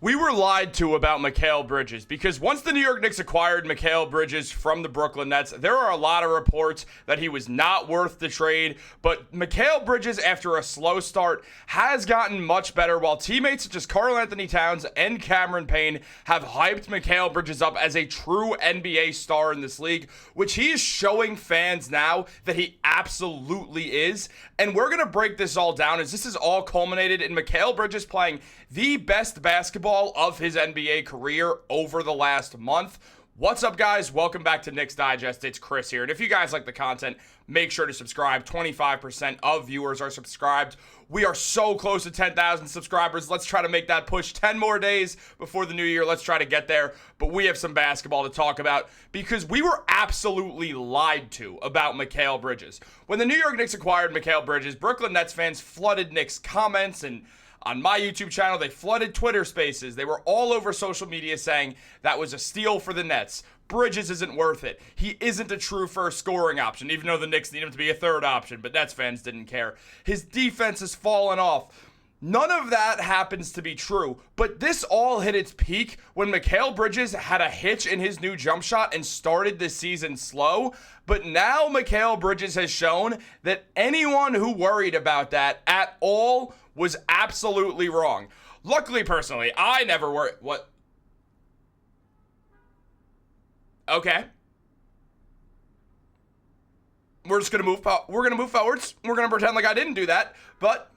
We were lied to about Mikal Bridges because once the New York Knicks acquired Mikal Bridges from the Brooklyn Nets, there are a lot of reports that he was not worth the trade. But Mikal Bridges, after a slow start, has gotten much better, while teammates such as Karl-Anthony Towns and Cameron Payne have hyped Mikal Bridges up as a true NBA star in this league, which he is showing fans now that he absolutely is. And we're going to break this all down as this is all culminated in Mikal Bridges playing the best basketball of his NBA career over the last month. What's up, guys? Welcome back to Knicks Digest. It's Chris here. And if you guys like the content, make sure to subscribe. 25% of viewers are subscribed. We are so close to 10,000 subscribers. Let's try to make that push 10 more days before the new year. Let's try to get there. But we have some basketball to talk about because we were absolutely lied to about Mikal Bridges. When the New York Knicks acquired Mikal Bridges, Brooklyn Nets fans flooded Knicks comments, and on my YouTube channel, they flooded Twitter spaces. They were all over social media saying that was a steal for the Nets. Bridges isn't worth it. He isn't a true first scoring option, even though the Knicks need him to be a third option, but Nets fans didn't care. His defense has fallen off. None of that happens to be true, but this all hit its peak when Mikal Bridges had a hitch in his new jump shot and started the season slow. But now Mikal Bridges has shown that anyone who worried about that at all was absolutely wrong. Luckily, personally, I never worried. What? Okay. We're just gonna move. We're gonna move forwards. We're gonna pretend like I didn't do that. But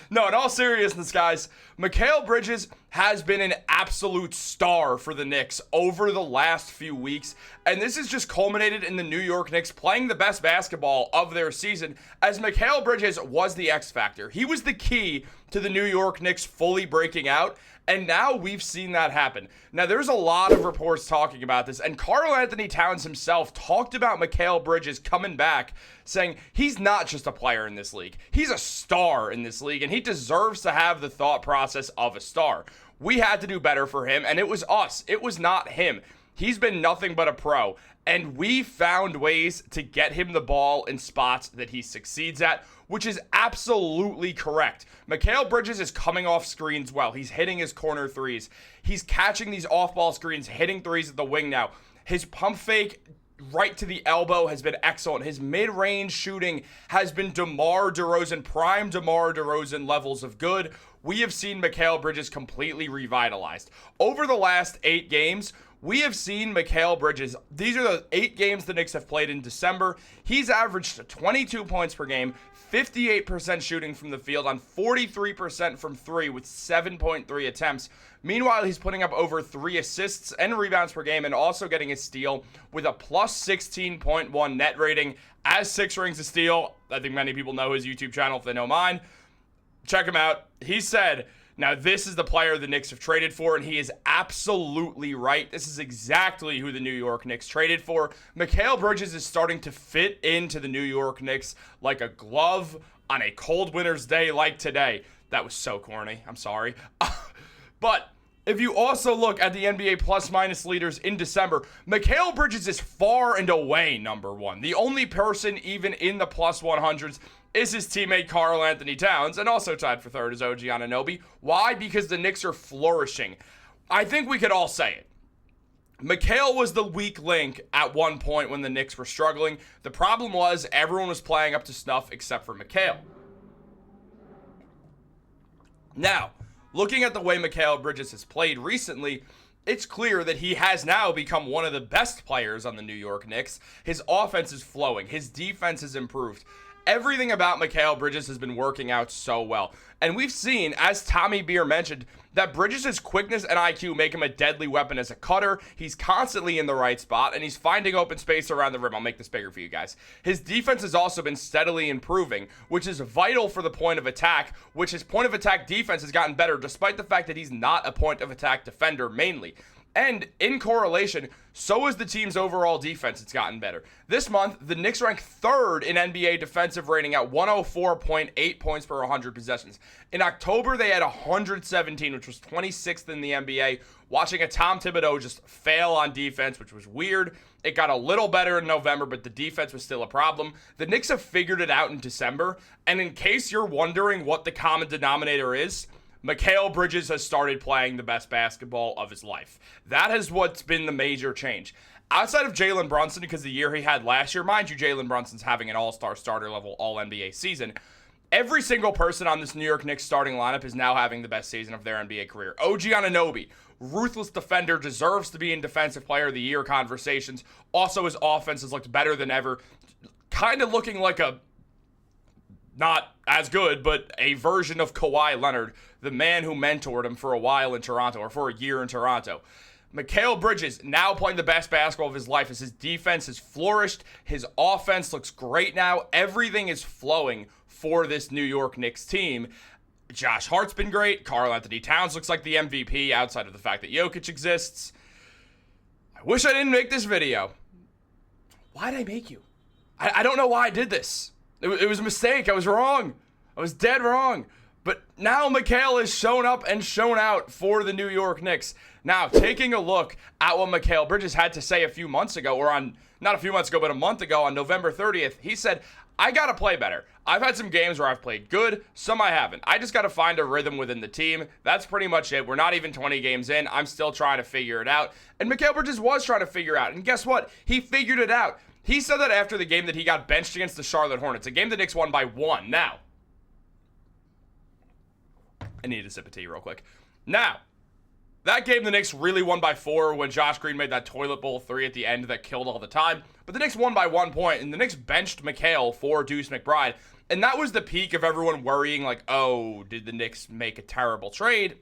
no, in all seriousness, guys, Mikal Bridges has been an absolute star for the Knicks over the last few weeks, and this has just culminated in the New York Knicks playing the best basketball of their season, as Mikal Bridges was the X factor. He was the key to the New York Knicks fully breaking out. And now we've seen that happen. Now, there's a lot of reports talking about this, and Karl-Anthony Towns himself talked about Mikal Bridges coming back, saying he's not just a player in this league. He's a star in this league, and he deserves to have the thought process of a star. We had to do better for him, and it was us. It was not him. He's been nothing but a pro, and we found ways to get him the ball in spots that he succeeds at, which is absolutely correct. Mikal Bridges is coming off screens well. He's hitting his corner threes. He's catching these off-ball screens, hitting threes at the wing now. His pump fake right to the elbow has been excellent. His mid-range shooting has been DeMar DeRozan, prime DeMar DeRozan levels of good. We have seen Mikal Bridges completely revitalized. Over the last 8 games, we have seen Mikal Bridges. These are the 8 games the Knicks have played in December. He's averaged 22 points per game, 58% shooting from the field on 43% from 3 with 7.3 attempts. Meanwhile, he's putting up over 3 assists and rebounds per game and also getting a steal with a plus 16.1 net rating as 6 rings of steal. I think many people know his YouTube channel if they know mine. Check him out. He said, now this is the player the Knicks have traded for, and he is absolutely right. This is exactly who the New York Knicks traded for. Mikal Bridges is starting to fit into the New York Knicks like a glove on a cold winter's day like today. That was so corny. I'm sorry. But if you also look at the NBA plus-minus leaders in December, Mikal Bridges is far and away number 1. The only person even in the plus 100s is his teammate Karl-Anthony Towns, and also tied for 3rd is OG Anunoby. Why? Because the Knicks are flourishing. I think we could all say it. Mikal was the weak link at one point when the Knicks were struggling. The problem was everyone was playing up to snuff except for Mikal. Now, looking at the way Mikal Bridges has played recently, it's clear that he has now become one of the best players on the New York Knicks. His offense is flowing. His defense has improved. Everything about Mikal Bridges has been working out so well. And we've seen, as Tommy Beer mentioned, that Bridges' quickness and IQ make him a deadly weapon as a cutter. He's constantly in the right spot, and he's finding open space around the rim. I'll make this bigger for you guys. His defense has also been steadily improving, which is vital for the point of attack, which his point of attack defense has gotten better, despite the fact that he's not a point of attack defender mainly. And in correlation, so is the team's overall defense. It's gotten better. This month, the Knicks rank 3rd in NBA defensive rating at 104.8 points per 100 possessions. In October, they had 117, which was 26th in the NBA. Watching a Tom Thibodeau just fail on defense, which was weird. It got a little better in November, but the defense was still a problem. The Knicks have figured it out in December. And in case you're wondering what the common denominator is, Mikal Bridges has started playing the best basketball of his life. That is what's been the major change. Outside of Jalen Brunson, because the year he had last year, mind you, Jalen Brunson's having an all-star starter level all-NBA season. Every single person on this New York Knicks starting lineup is now having the best season of their NBA career. OG Anunoby, ruthless defender, deserves to be in Defensive Player of the Year conversations. Also, his offense has looked better than ever. Kind of looking like a, not as good, but a version of Kawhi Leonard, the man who mentored him for a while in Toronto, or for a year in Toronto. Mikal Bridges now playing the best basketball of his life as his defense has flourished. His offense looks great now. Everything is flowing for this New York Knicks team. Josh Hart's been great. Karl-Anthony Towns looks like the MVP outside of the fact that Jokic exists. I wish I didn't make this video. Why did I make you? I don't know why I did this. It was a mistake. I was wrong. I was dead wrong. But now Mikal has shown up and shown out for the New York Knicks. Now, taking a look at what Mikal Bridges had to say a few months ago, or on, not a few months ago, but a month ago on November 30th, he said, I got to play better. I've had some games where I've played good, some I haven't. I just got to find a rhythm within the team. That's pretty much it. We're not even 20 games in. I'm still trying to figure it out. And Mikal Bridges was trying to figure it out. And guess what? He figured it out. He said that after the game that he got benched against the Charlotte Hornets, a game the Knicks won by 1. Now, I need a sip of tea real quick. Now, that game the Knicks really won by 4 when Josh Green made that toilet bowl 3 at the end that killed all the time. But the Knicks won by 1 point, and the Knicks benched Mikal for Deuce McBride. And that was the peak of everyone worrying, like, oh, did the Knicks make a terrible trade?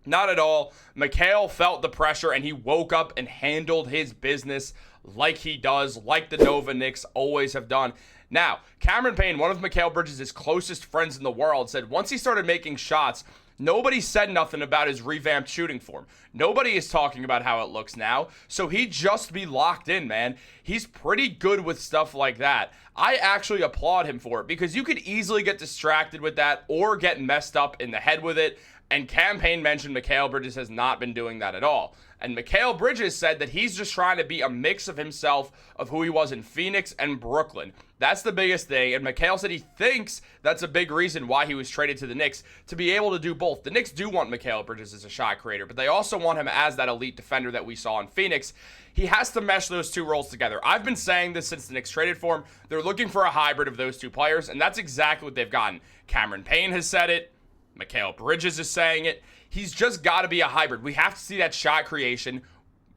Not at all. Mikal felt the pressure, and he woke up and handled his business like he does, like the Nova Knicks always have done. Now, Cameron Payne, one of Mikal Bridges' closest friends in the world, said once he started making shots, nobody said nothing about his revamped shooting form. Nobody is talking about how it looks now, so he'd just be locked in, man. He's pretty good with stuff like that. I actually applaud him for it because you could easily get distracted with that or get messed up in the head with it, and Cam Payne mentioned Mikal Bridges has not been doing that at all. And Mikal Bridges said that he's just trying to be a mix of himself of who he was in Phoenix and Brooklyn. That's the biggest thing. And Mikal said he thinks that's a big reason why he was traded to the Knicks, to be able to do both. The Knicks do want Mikal Bridges as a shot creator, but they also want him as that elite defender that we saw in Phoenix. He has to mesh those two roles together. I've been saying this since the Knicks traded for him. They're looking for a hybrid of those two players, and that's exactly what they've gotten. Cameron Payne has said it. Mikal Bridges is saying it. He's just got to be a hybrid. We have to see that shot creation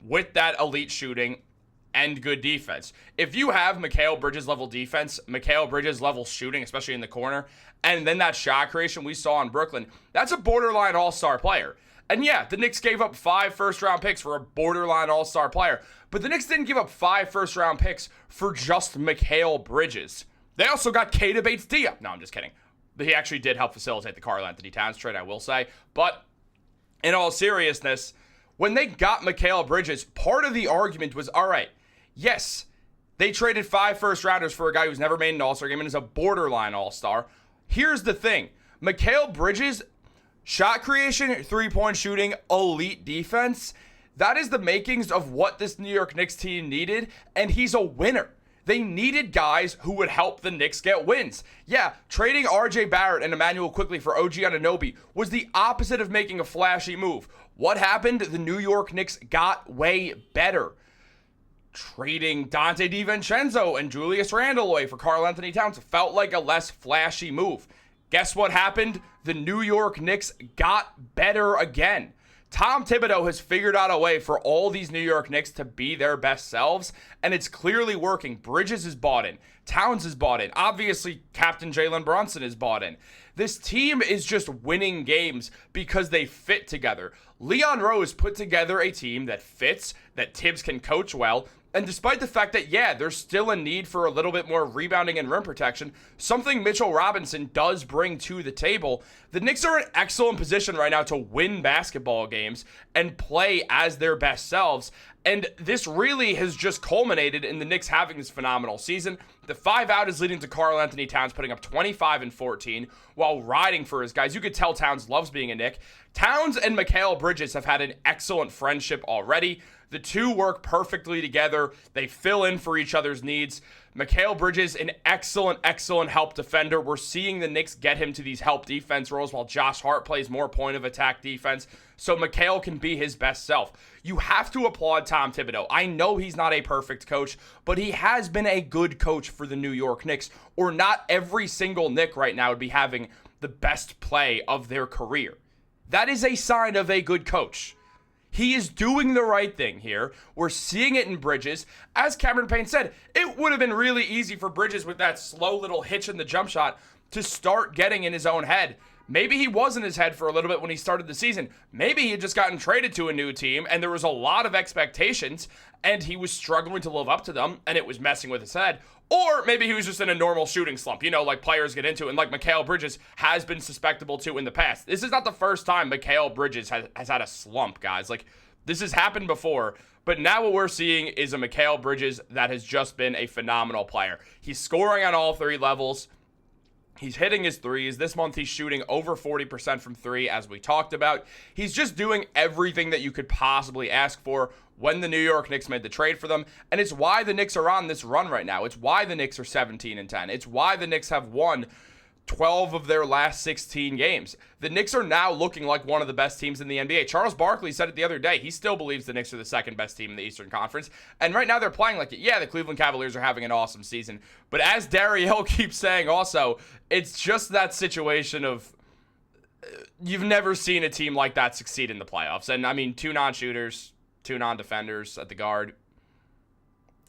with that elite shooting and good defense. If you have Mikal Bridges level defense, Mikal Bridges level shooting, especially in the corner, and then that shot creation we saw in Brooklyn, that's a borderline all-star player. And yeah, the Knicks gave up 5 first-round picks for a borderline all-star player, but the Knicks didn't give up 5 first-round picks for just Mikal Bridges. They also got Keita Bates-Diop. No, I'm just kidding. He actually did help facilitate the Karl-Anthony Towns trade, I will say. But in all seriousness, when they got Mikal Bridges, part of the argument was, all right, yes, they traded 5 first-rounders for a guy who's never made an all-star game and is a borderline all-star. Here's the thing. Mikal Bridges, shot creation, three-point shooting, elite defense, that is the makings of what this New York Knicks team needed, and he's a winner. They needed guys who would help the Knicks get wins. Yeah, trading RJ Barrett and Emmanuel Quickley for OG Anunoby was the opposite of making a flashy move. What happened? The New York Knicks got way better. Trading Dante DiVincenzo and Julius Randle away for Karl-Anthony Towns felt like a less flashy move. Guess what happened? The New York Knicks got better again. Tom Thibodeau has figured out a way for all these New York Knicks to be their best selves, and it's clearly working. Bridges is bought in. Towns is bought in. Obviously, Captain Jalen Brunson is bought in. This team is just winning games because they fit together. Leon Rose put together a team that fits, that Tibbs can coach well, and despite the fact that, yeah, there's still a need for a little bit more rebounding and rim protection, something Mitchell Robinson does bring to the table, the Knicks are in excellent position right now to win basketball games and play as their best selves. And this really has just culminated in the Knicks having this phenomenal season. The 5-out is leading to Karl Anthony Towns putting up 25 and 14 while riding for his guys. You could tell Towns loves being a Knick. Towns and Mikal Bridges have had an excellent friendship already. The two work perfectly together. They fill in for each other's needs. Mikal Bridges, an excellent help defender. We're seeing the Knicks get him to these help defense roles while Josh Hart plays more point of attack defense. So Mikal can be his best self. You have to applaud Tom Thibodeau. I know he's not a perfect coach, but he has been a good coach for the New York Knicks, or not every single Knick right now would be having the best play of their career. That is a sign of a good coach. He is doing the right thing here. We're seeing it in Bridges. As Cameron Payne said, it would have been really easy for Bridges with that slow little hitch in the jump shot to start getting in his own head. Maybe he was in his head for a little bit when he started the season. Maybe he had just gotten traded to a new team and there was a lot of expectations and he was struggling to live up to them and it was messing with his head. Or maybe he was just in a normal shooting slump, like players get into, and like Mikal Bridges has been susceptible to in the past. This is not the first time Mikal Bridges has had a slump, guys. Like, this has happened before, but now what we're seeing is a Mikal Bridges that has just been a phenomenal player. He's scoring on all three levels. He's hitting his threes. This month he's shooting over 40% from three, as we talked about. He's just doing everything that you could possibly ask for when the New York Knicks made the trade for them. And it's why the Knicks are on this run right now. It's why the Knicks are 17-10. It's why the Knicks have won 12 of their last 16 games. The Knicks are now looking like one of the best teams in the NBA. Charles Barkley said it the other day. He still believes the Knicks are the second best team in the Eastern Conference. And right now they're playing like it. Yeah, the Cleveland Cavaliers are having an awesome season. But as Dariel keeps saying also, it's just that situation of you've never seen a team like that succeed in the playoffs. And I mean, 2 non-shooters, 2 non-defenders at the guard.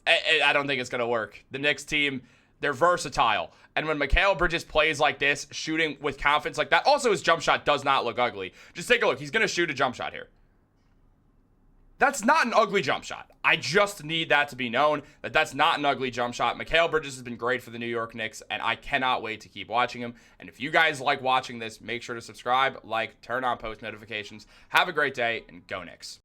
I don't think it's going to work. The Knicks team, they're versatile. And when Mikal Bridges plays like this, shooting with confidence like that, also his jump shot does not look ugly. Just take a look. He's going to shoot a jump shot here. That's not an ugly jump shot. I just need that to be known, that that's not an ugly jump shot. Mikal Bridges has been great for the New York Knicks, and I cannot wait to keep watching him. And if you guys like watching this, make sure to subscribe, like, turn on post notifications. Have a great day, and go Knicks.